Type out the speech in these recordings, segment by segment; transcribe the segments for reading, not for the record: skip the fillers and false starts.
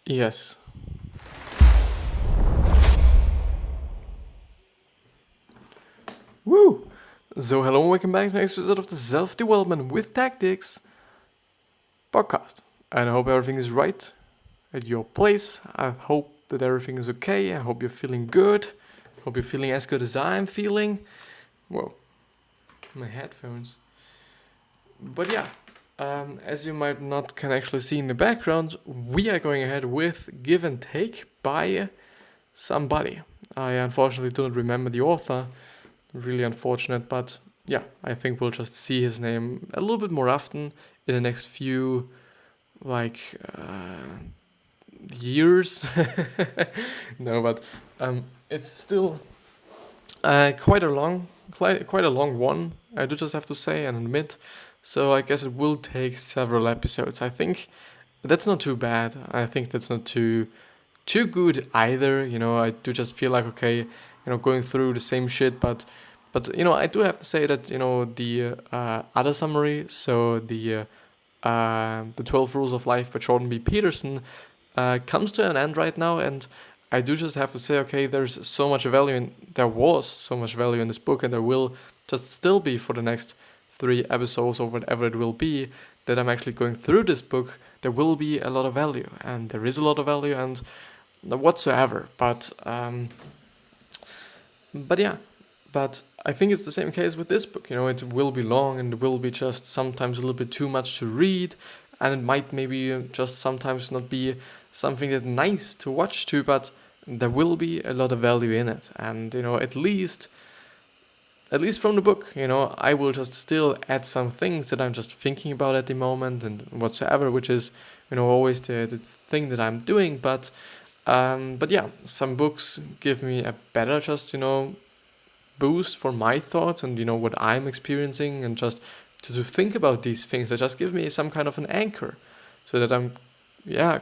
Yes. Woo! So hello and welcome back to the next episode of the Self-Development with Tactics podcast. And I hope everything is right at your place. I hope that everything is okay. I hope you're feeling good. Hope you're feeling as good as I'm feeling. Whoa, my headphones. But yeah, as you might not can actually see in the background, we are going ahead with Give and Take by somebody. I unfortunately do not remember the author. Really unfortunate, but yeah, I think we'll just see his name a little bit more often in the next few years. No, but it's still quite a long one. I do just have to say and admit. So I guess it will take several episodes. I think that's not too bad. I think that's not too good either. I do just feel like okay, going through the same shit, but I do have to say that the other summary, so the 12 Rules of Life by Jordan B. Peterson, comes to an end right now, and I do just have to say, okay, there was so much value in this book, and there will just still be for the next 3 episodes or whatever it will be that I'm actually going through this book. There will be a lot of value, and there is a lot of value, and whatsoever. But yeah, but I think it's the same case with this book. It will be long and it will be just sometimes a little bit too much to read, and it might maybe just sometimes not be something that nice to watch to, but there will be a lot of value in it. And at least from the book, I will just still add some things that I'm just thinking about at the moment and whatsoever, which is always the thing that I'm doing. But yeah, some books give me a better just boost for my thoughts and what I'm experiencing, and just to think about these things that just give me some kind of an anchor, so that I'm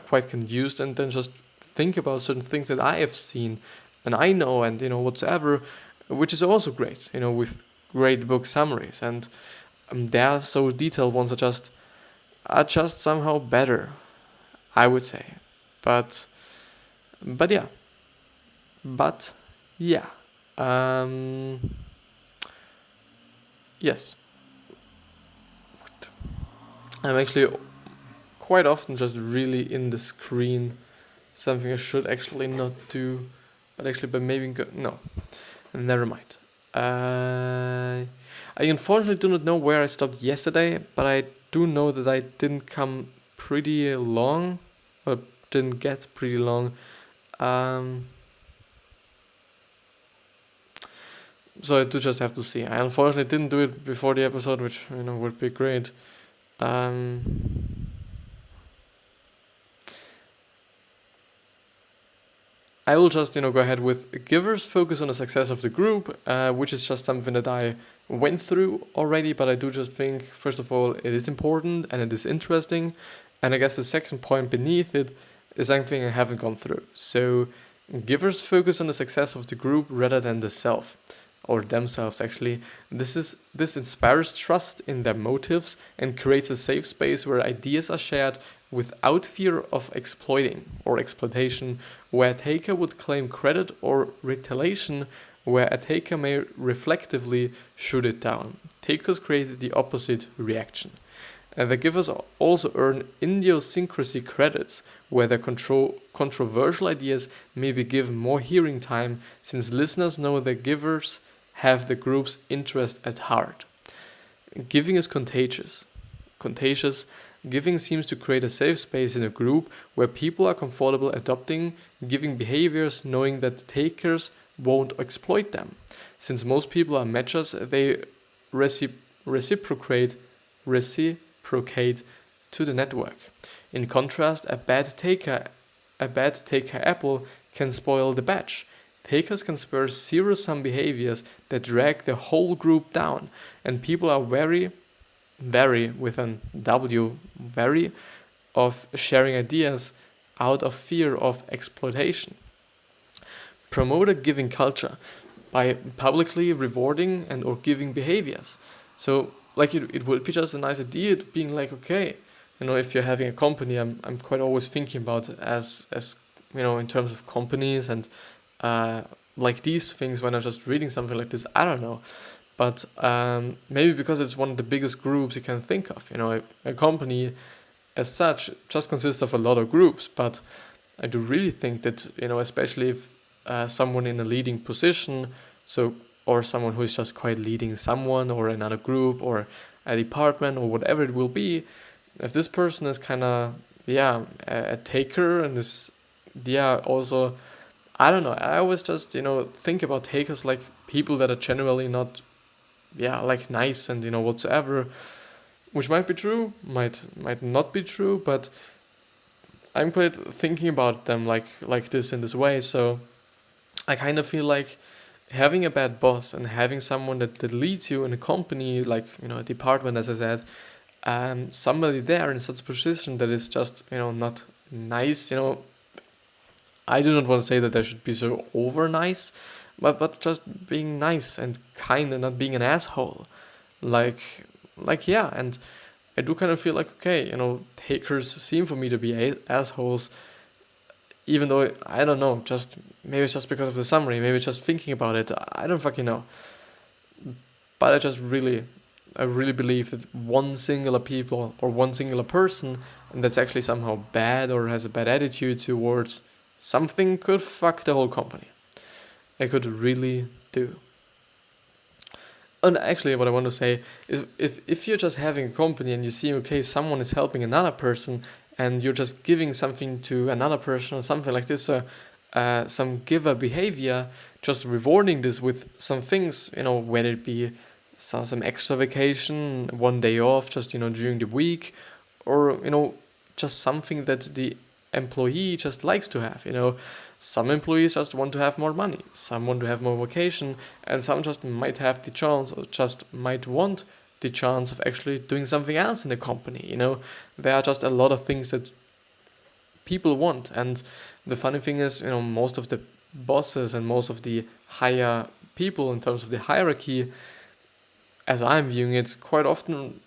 quite confused, and then just think about certain things that I have seen and I know, and whatsoever, which is also great, with great book summaries, and they are so detailed ones are just somehow better, I would say. But yeah. Yes. I'm actually quite often just really in the screen, something I should actually not do, but maybe no, never mind. I unfortunately do not know where I stopped yesterday, but I do know that I didn't come pretty long, or didn't get pretty long. So I do just have to see. I unfortunately didn't do it before the episode, which would be great. I will just go ahead with givers focus on the success of the group, which is just something that I went through already, but I do just think, first of all, it is important and it is interesting, and I guess the second point beneath it is something I haven't gone through. So givers focus on the success of the group rather than the self, or themselves actually. This inspires trust in their motives and creates a safe space where ideas are shared without fear of exploiting or exploitation, where a taker would claim credit, or retaliation, where a taker may reflectively shoot it down. Takers create the opposite reaction. The givers also earn idiosyncrasy credits, where their controversial ideas may be given more hearing time, since listeners know the givers have the group's interest at heart. Giving is contagious. Giving seems to create a safe space in a group where people are comfortable adopting giving behaviors, knowing that takers won't exploit them. Since most people are matchers, they reciprocate to the network. In contrast, a bad taker apple can spoil the batch. Takers can spur zero-sum behaviors that drag the whole group down, and people are very with an W, wary of sharing ideas out of fear of exploitation. Promote a giving culture by publicly rewarding and or giving behaviors. So it would be just a nice idea to being like, okay, if you're having a company, I'm quite always thinking about it as in terms of companies and like these things when I'm just reading something like this. I don't know, but maybe because it's one of the biggest groups you can think of. A company as such just consists of a lot of groups, but I do really think that especially if someone in a leading position, or someone who is just quite leading someone or another group or a department or whatever it will be, if this person is kind of a taker and is also, I don't know, I always just think about takers like people that are generally not like nice and whatsoever, which might be true, might not be true, but I'm quite thinking about them like this in this way. So I kind of feel like having a bad boss and having someone that leads you in a company, like a department, as I said, somebody there in such a position that is just not nice. I do not want to say that they should be so over nice, but just being nice and kind and not being an asshole, like and I do kind of feel like, okay, takers seem for me to be assholes, even though I don't know, maybe it's just because of the summary, maybe it's just thinking about it, I don't fucking know. But I really believe that one singular people or one singular person that's actually somehow bad or has a bad attitude towards something could fuck the whole company. It could really do. And actually what I want to say is if you're just having a company and you see, okay, someone is helping another person and you're just giving something to another person or something like this, some giver behavior, just rewarding this with some things, whether it be some extra vacation, one day off just, during the week, or, just something that the employee just likes to have, Some employees just want to have more money, some want to have more vacation, and some just might have the chance or just might want the chance of actually doing something else in the company, There are just a lot of things that people want, and the funny thing is, most of the bosses and most of the higher people in terms of the hierarchy, as I'm viewing it, quite often,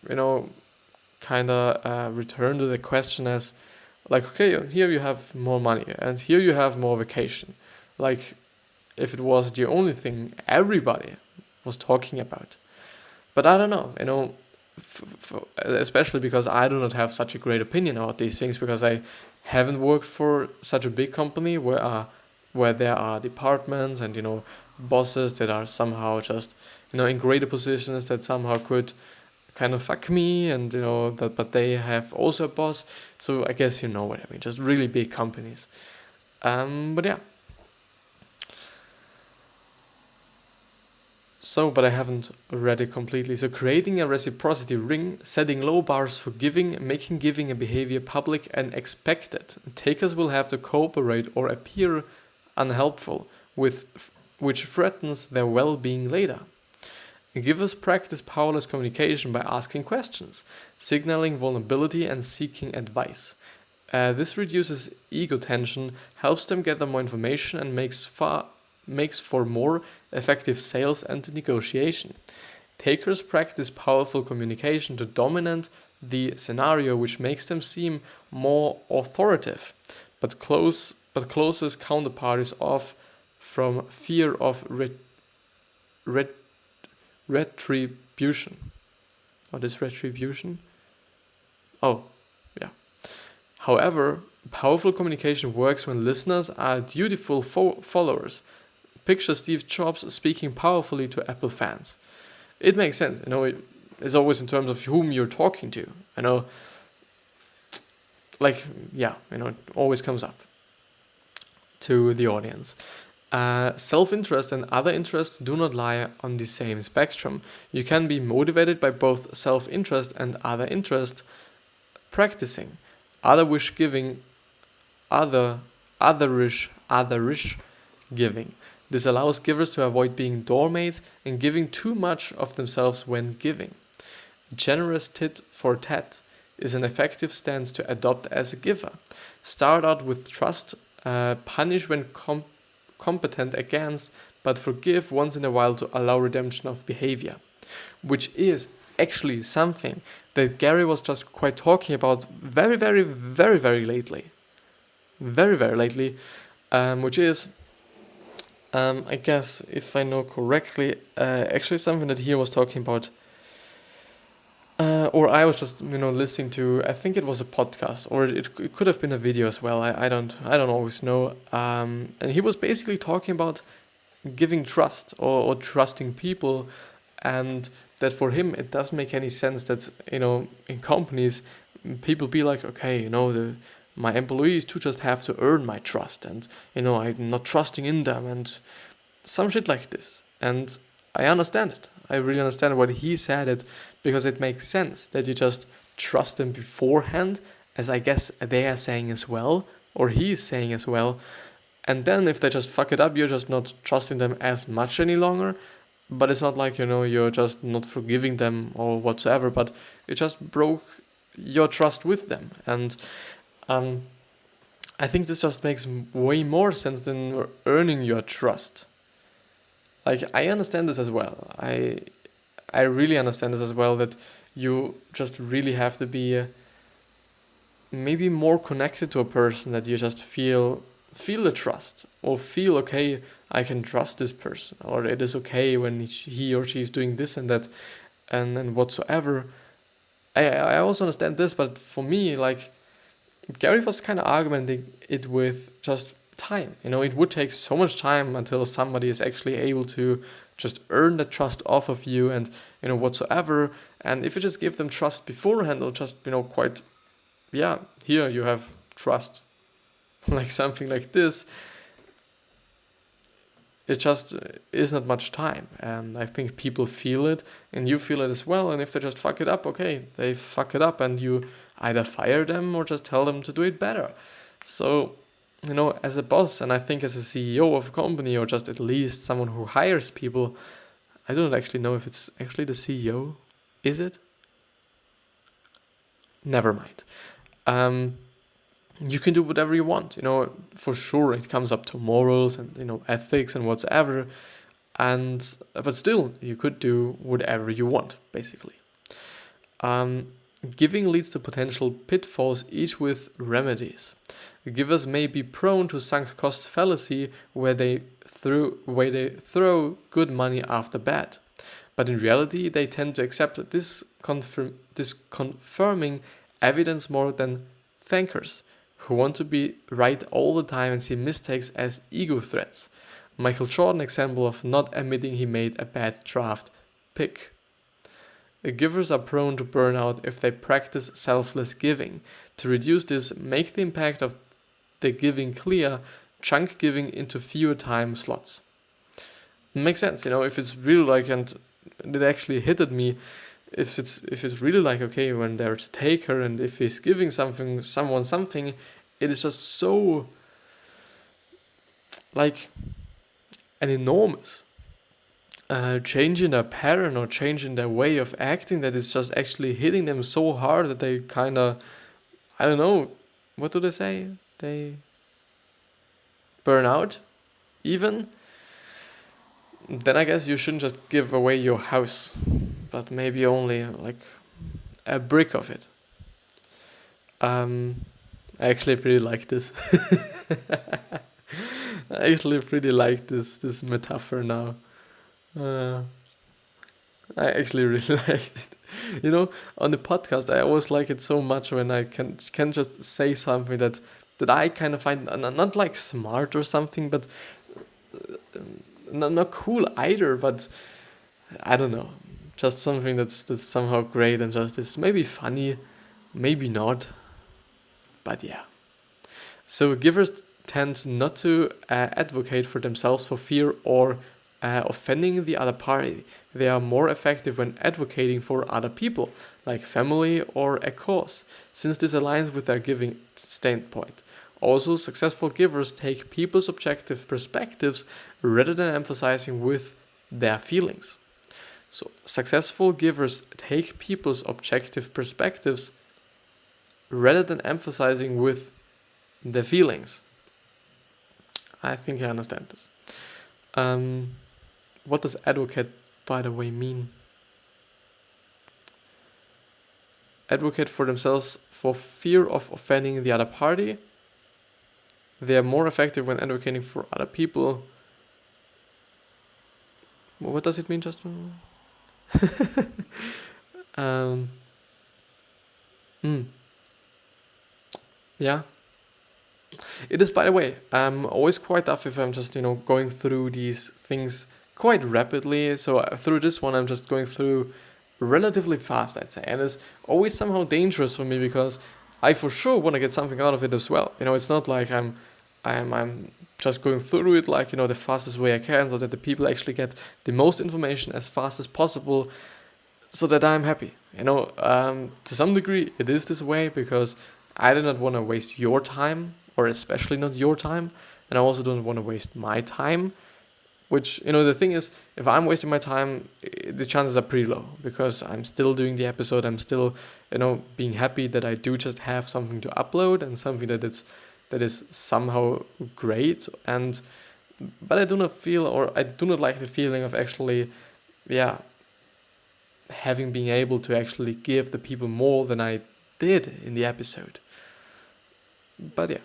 kind of return to the question as, like, okay, here you have more money and here you have more vacation. Like, if it was the only thing everybody was talking about. But I don't know, especially because I do not have such a great opinion about these things, because I haven't worked for such a big company where there are departments and, bosses that are somehow just, in greater positions that somehow could kind of fuck me, and but they have also a boss. So I guess you know what I mean, just really big companies. But yeah. But I haven't read it completely. So creating a reciprocity ring, setting low bars for giving, making giving a behavior public and expected. Takers will have to cooperate or appear unhelpful, which threatens their well-being later. Givers practice powerless communication by asking questions, signaling vulnerability and seeking advice. This reduces ego tension, helps them gather more information, and makes for more effective sales and negotiation. Takers practice powerful communication to dominate the scenario, which makes them seem more authoritative, but closest counterparties off from fear of retribution. What is retribution? Oh, yeah. However, powerful communication works when listeners are dutiful followers. Picture Steve Jobs speaking powerfully to Apple fans. It makes sense, it's always in terms of whom you're talking to, it always comes up to the audience. Self-interest and other interests do not lie on the same spectrum. You can be motivated by both self-interest and other interest. Practicing otherish giving. This allows givers to avoid being doormates and giving too much of themselves when giving. Generous tit for tat is an effective stance to adopt as a giver. Start out with trust, punish when competent against, but forgive once in a while to allow redemption of behavior, which is actually something that Gary was just quite talking about very, very, very, very lately. Very, very lately. Which is, I guess, if I know correctly, actually something that he was talking about. Or I was just, listening to. I think it was a podcast, or it could have been a video as well. I don't always know. And he was basically talking about giving trust or trusting people, and that for him it doesn't make any sense that in companies people be like, okay, my employees to just have to earn my trust, and I'm not trusting in them and some shit like this. And I understand it. I really understand what he said it, because it makes sense that you just trust them beforehand, as I guess they are saying as well, or he's saying as well. And then if they just fuck it up, you're just not trusting them as much any longer. But it's not like, you're just not forgiving them or whatsoever, but it just broke your trust with them. And I think this just makes way more sense than earning your trust. Like, I understand this as well. I really understand this as well, that you just really have to be maybe more connected to a person, that you just feel the trust, or feel, okay, I can trust this person, or it is okay when he or she is doing this and that and whatsoever. I also understand this, but for me, like, Gary was kind of arguing it with just time. It would take so much time until somebody is actually able to just earn the trust off of you, and whatsoever. And if you just give them trust beforehand, they'll just quite, yeah, here you have trust. Like something like this, it just is not much time, and I think people feel it, and you feel it as well. And if they just fuck it up, okay, they fuck it up, and you either fire them or just tell them to do it better. So, as a boss, and I think as a CEO of a company, or just at least someone who hires people, I don't actually know if it's actually the CEO. Is it? Never mind. You can do whatever you want. For sure it comes up to morals and ethics and whatsoever, but still you could do whatever you want, basically. Giving leads to potential pitfalls, each with remedies. Givers may be prone to sunk cost fallacy, where they throw good money after bad, but in reality they tend to accept this confirming evidence more than thankers, who want to be right all the time and see mistakes as ego threats. Michael Jordan example of not admitting he made a bad draft pick. Givers are prone to burnout if they practice selfless giving. To reduce this, make the impact of the giving clear, chunk giving into fewer time slots. Makes sense, if it's really like, and it actually hit at me, if it's really like, okay, when there's a taker, and if he's giving someone something, it is just so like an enormous change in their pattern or change in their way of acting, that is just actually hitting them so hard that they kind of, I don't know, what do they say? They burn out, even. Then I guess you shouldn't just give away your house, but maybe only like a brick of it. I actually pretty like this. I actually pretty like this metaphor now. I actually really liked it. On the podcast, I always like it so much when I can just say something that I kind of find not like smart or something, but not cool either, but I don't know, just something that's somehow great and just is maybe funny, maybe not, but yeah. So givers tend not to advocate for themselves for fear or offending the other party. They are more effective when advocating for other people, like family or a cause, since this aligns with their giving standpoint. Also, successful givers take people's objective perspectives rather than emphasizing with their feelings. So, successful givers take people's objective perspectives rather than emphasizing with their feelings. I think I understand this. What does advocate, by the way, mean? advocate for themselves for fear of offending the other party. They are more effective when advocating for other people. What does it mean, Justin? Yeah. It is, by the way, I'm always quite tough if I'm just, going through these things quite rapidly. So through this one, I'm just going through relatively fast, I'd say. And it's always somehow dangerous for me because I for sure want to get something out of it as well. It's not like I'm just going through it like, the fastest way I can so that the people actually get the most information as fast as possible so that I'm happy. To some degree it is this way because I do not want to waste your time, or especially not your time, and I also don't want to waste my time, which, the thing is, if I'm wasting my time, the chances are pretty low because I'm still doing the episode, I'm still, being happy that I do just have something to upload and something that is somehow great, but I do not like the feeling of actually, being able to actually give the people more than I did in the episode. But yeah.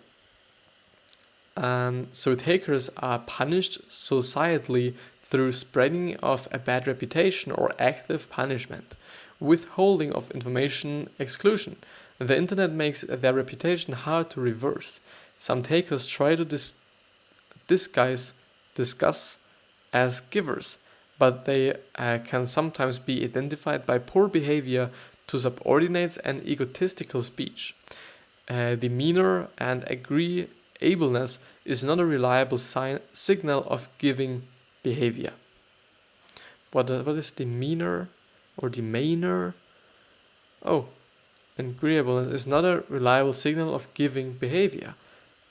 So takers are punished societally through spreading of a bad reputation or active punishment, withholding of information, exclusion. The internet makes their reputation hard to reverse. Some takers try to discuss as givers, but they can sometimes be identified by poor behavior to subordinates and egotistical speech. Demeanor and agreeableness is not a reliable signal of giving behavior. What is demeanor or demeanor? Oh, agreeableness is not a reliable signal of giving behavior.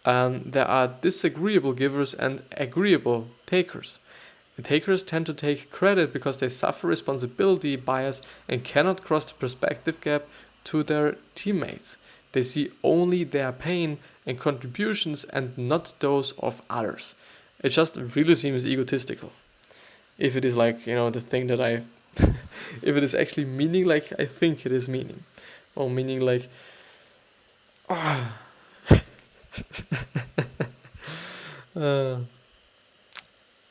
There are disagreeable givers and agreeable takers. The takers tend to take credit because they suffer responsibility bias and cannot cross the perspective gap to their teammates. They see only their pain and contributions and not those of others. It just really seems egotistical. If it is like, the thing that I... if it is actually meaning like I think it is meaning. Or meaning like...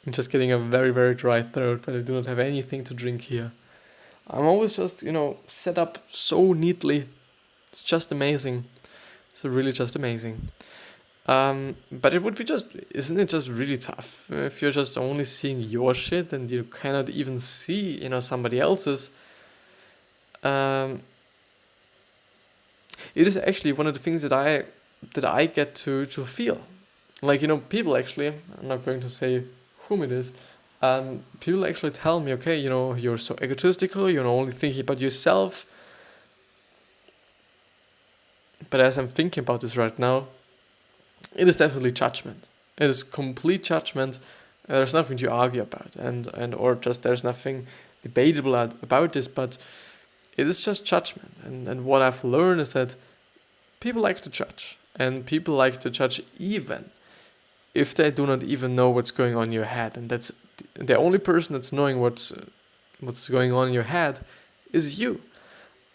I'm just getting a very, very dry throat, but I do not have anything to drink here. I'm always just, set up so neatly. It's just amazing. It's really just amazing. But it would be isn't it just really tough if you're just only seeing your shit and you cannot even see, somebody else's. It is actually one of the things that I get to feel. Like, people actually, I'm not going to say whom it is, people actually tell me, okay, you're so egotistical, you're only thinking about yourself. But as I'm thinking about this right now, it is definitely judgment. It is complete judgment. There's nothing to argue about, or just there's nothing debatable about this. But it is just judgment. And what I've learned is that people like to judge, and people like to judge even if they do not even know what's going on in your head. And that's the only person that's knowing what's going on in your head is you.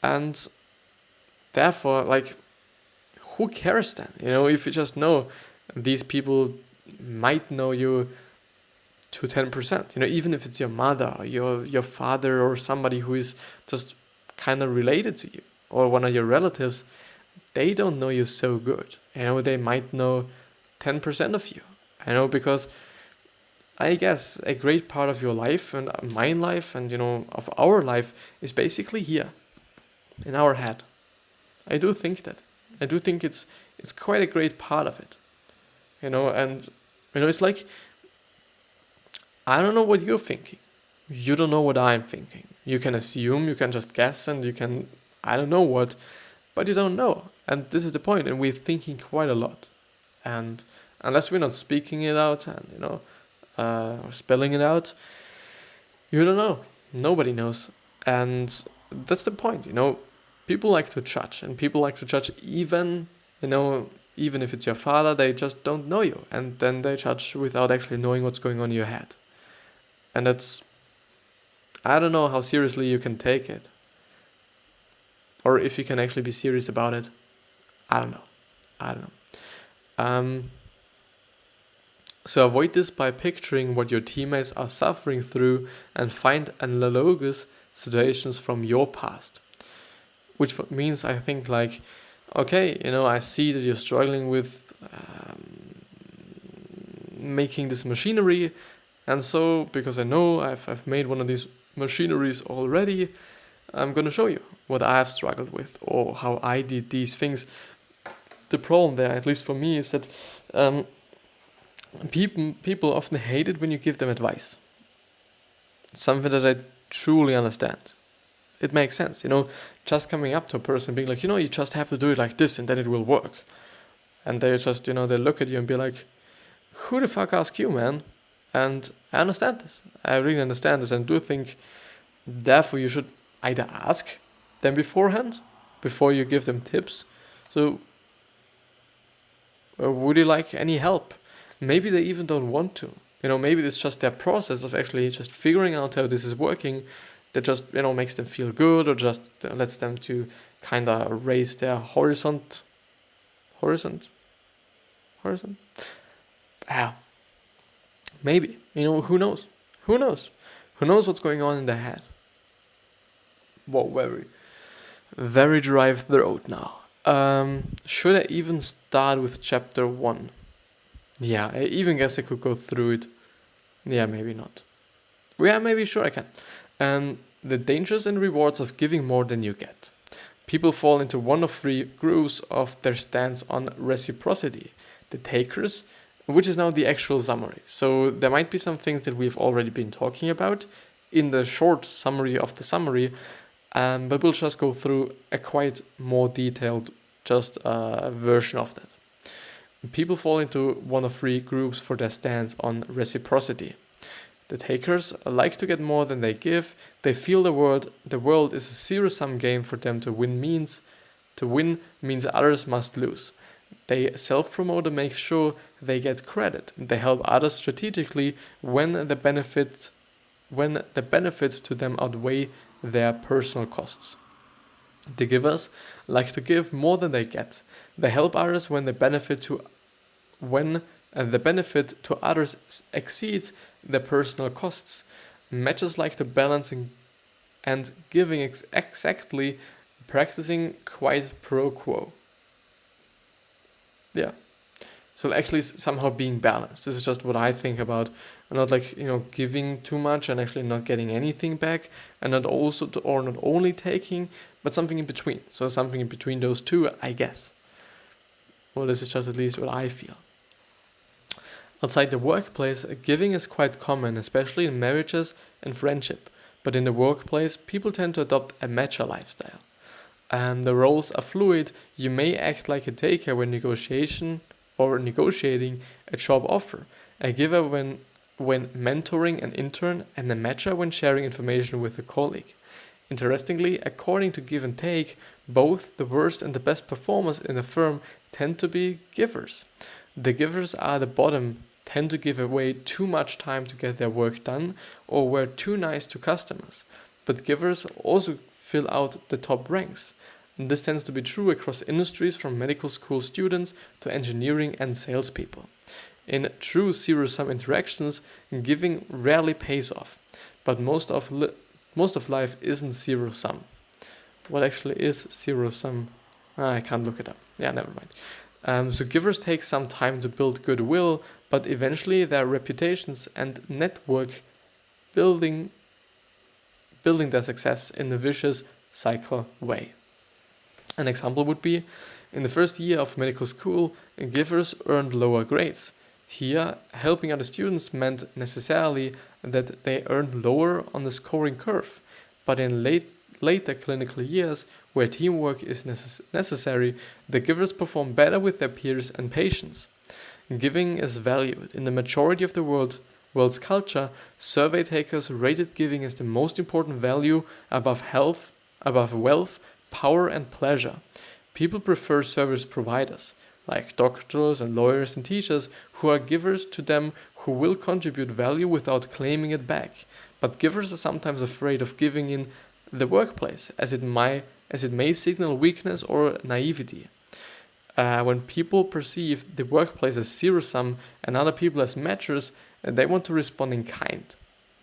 And therefore, like, who cares then? If you just know these people might know you to 10%, even if it's your mother or your father or somebody who is just kind of related to you or one of your relatives, they don't know you so good. They might know 10% of you. Because I guess a great part of your life and my life and, of our life is basically here in our head. I do think that. I do think it's quite a great part of it, and it's like, I don't know what you're thinking. You don't know what I'm thinking. You can assume, you can just guess, and you can, I don't know what, but you don't know. And this is the point, and we're thinking quite a lot. And unless we're not speaking it out and, or spelling it out, you don't know. Nobody knows. And that's the point, People like to judge, and people like to judge even if it's your father, they just don't know you, and then they judge without actually knowing what's going on in your head. And I don't know how seriously you can take it. or if you can actually be serious about it. I don't know. So avoid this by picturing what your teammates are suffering through and find analogous situations from your past. Which means, I think, like, okay, I see that you're struggling with making this machinery, and so because I know I've made one of these machineries already, I'm gonna show you what I've struggled with or how I did these things. The problem there, at least for me, is that people often hate it when you give them advice. It's something that I truly understand. It makes sense, just coming up to a person being like, you just have to do it like this and then it will work. And they just, they look at you and be like, who the fuck asked you, man? And I understand this. I really understand this and do think, therefore, you should either ask them beforehand, before you give them tips. So, would you like any help? Maybe they even don't want to. Maybe it's just their process of actually just figuring out how this is working that just, makes them feel good, or just lets them to kind of raise their horizon. Yeah. Maybe. Who knows? Who knows what's going on in their head? Whoa, very, very dry throat now. Should I even start with chapter 1? Yeah, I even guess I could go through it. Yeah, maybe not. Yeah, maybe, sure I can. The dangers and rewards of giving more than you get. People fall into one of 3 groups of their stance on reciprocity. The takers, which is now the actual summary. So there might be some things that we've already been talking about in the short summary of the summary, but we'll just go through a quite more detailed version of that. People fall into one of 3 groups for their stance on reciprocity. The takers like to get more than they give. They feel the world is a zero-sum game for them. To win means others must lose. They self-promote and make sure they get credit. They help others strategically when the benefits to them outweigh their personal costs. The givers like to give more than they get. They help others when the benefit to others exceeds their personal costs. Matches like to balance and giving exactly, practicing quid pro quo. Yeah. So actually somehow being balanced. This is just what I think about. Not like, giving too much and actually not getting anything back, and not only taking, but something in between. So something in between those two, I guess. Well, this is just at least what I feel. Outside the workplace, giving is quite common, especially in marriages and friendship. But in the workplace, people tend to adopt a matcha lifestyle. The roles are fluid. You may act like a taker when negotiating a job offer, a giver when mentoring an intern, and a matcher when sharing information with a colleague. Interestingly, according to Give and Take, both the worst and the best performers in a firm tend to be givers. The givers are the bottom, tend to give away too much time to get their work done, or were too nice to customers. But givers also fill out the top ranks. And this tends to be true across industries, from medical school students to engineering and salespeople. In true zero-sum interactions, giving rarely pays off, but most of life isn't zero-sum. What actually is zero-sum? I can't look it up. Yeah, never mind. So givers take some time to build goodwill, but eventually their reputations and network building their success in a vicious cycle way. An example would be, in the first year of medical school, givers earned lower grades. Here, helping other students meant necessarily that they earned lower on the scoring curve, but in later clinical years, where teamwork is necessary, the givers perform better with their peers and patients. Giving is valued. In the majority of the world's culture, survey takers rated giving as the most important value above wealth, power, and pleasure. People prefer service providers, like doctors and lawyers and teachers, who are givers to them, who will contribute value without claiming it back. But givers are sometimes afraid of giving in the workplace, as it as it may signal weakness or naivety. When people perceive the workplace as zero-sum and other people as matchers, they want to respond in kind.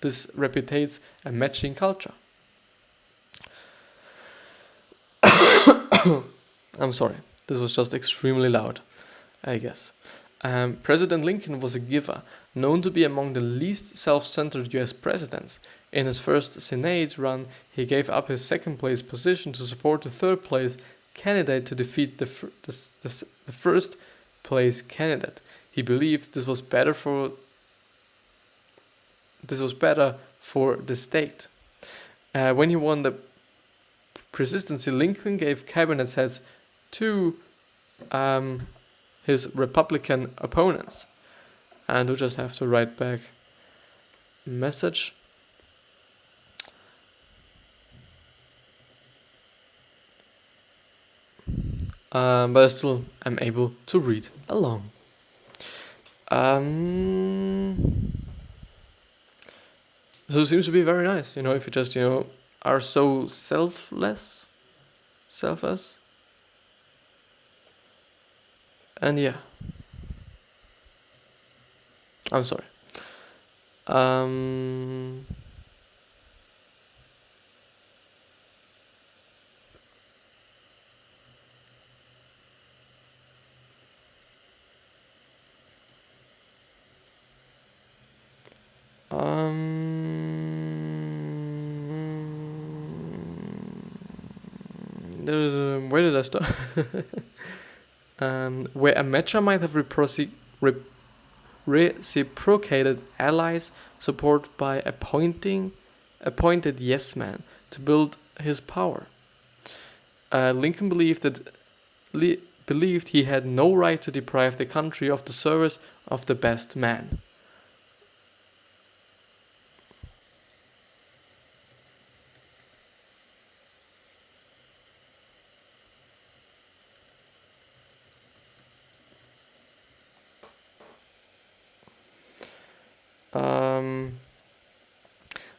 This repudiates a matching culture. I'm sorry, this was just extremely loud, I guess. President Lincoln was a giver, known to be among the least self-centered US presidents. In his first Senate run, he gave up his second-place position to support the third-place candidate to defeat the first-place candidate. He believed this was better for the state. When he won the presidency, Lincoln gave cabinet heads to his Republican opponents. And we just have to write back a message. But I still am able to read along. So it seems to be very nice, if you just, are so selfless. And yeah. I'm sorry. Where did I start? Where a matcher might have reciprocated allies support by appointed yes man to build his power. Lincoln believed he had no right to deprive the country of the service of the best man.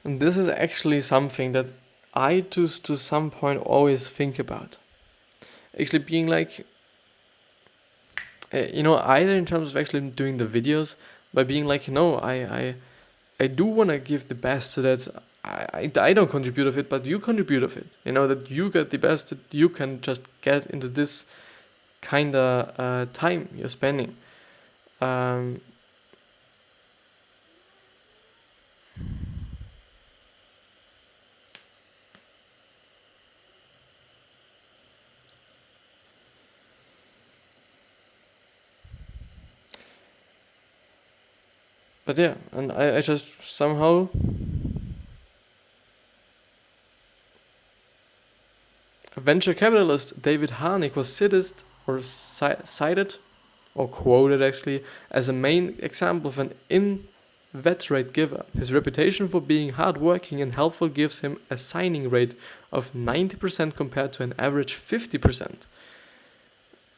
And this is actually something that I to some point always think about. Actually being like, either in terms of actually doing the videos, by being like, I do want to give the best so that I don't contribute of it, but you contribute of it. That you get the best that you can just get into this kind of time you're spending. But yeah, and I just somehow venture capitalist David Harnick was cited or quoted actually as a main example of an inveterate giver. His reputation for being hardworking and helpful gives him a signing rate of 90% compared to an average 50%.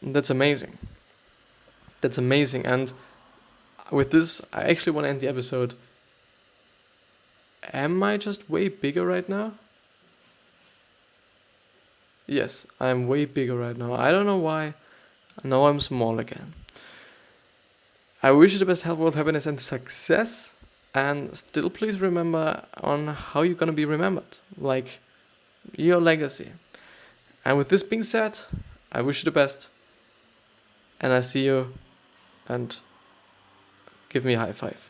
That's amazing. And with this, I actually want to end the episode. Am I just way bigger right now? Yes, I'm way bigger right now. I don't know why. I know I'm small again. I wish you the best health, wealth, happiness, and success. And still please remember on how you're going to be remembered. Like your legacy. And with this being said, I wish you the best. And I see you. And give me a high five.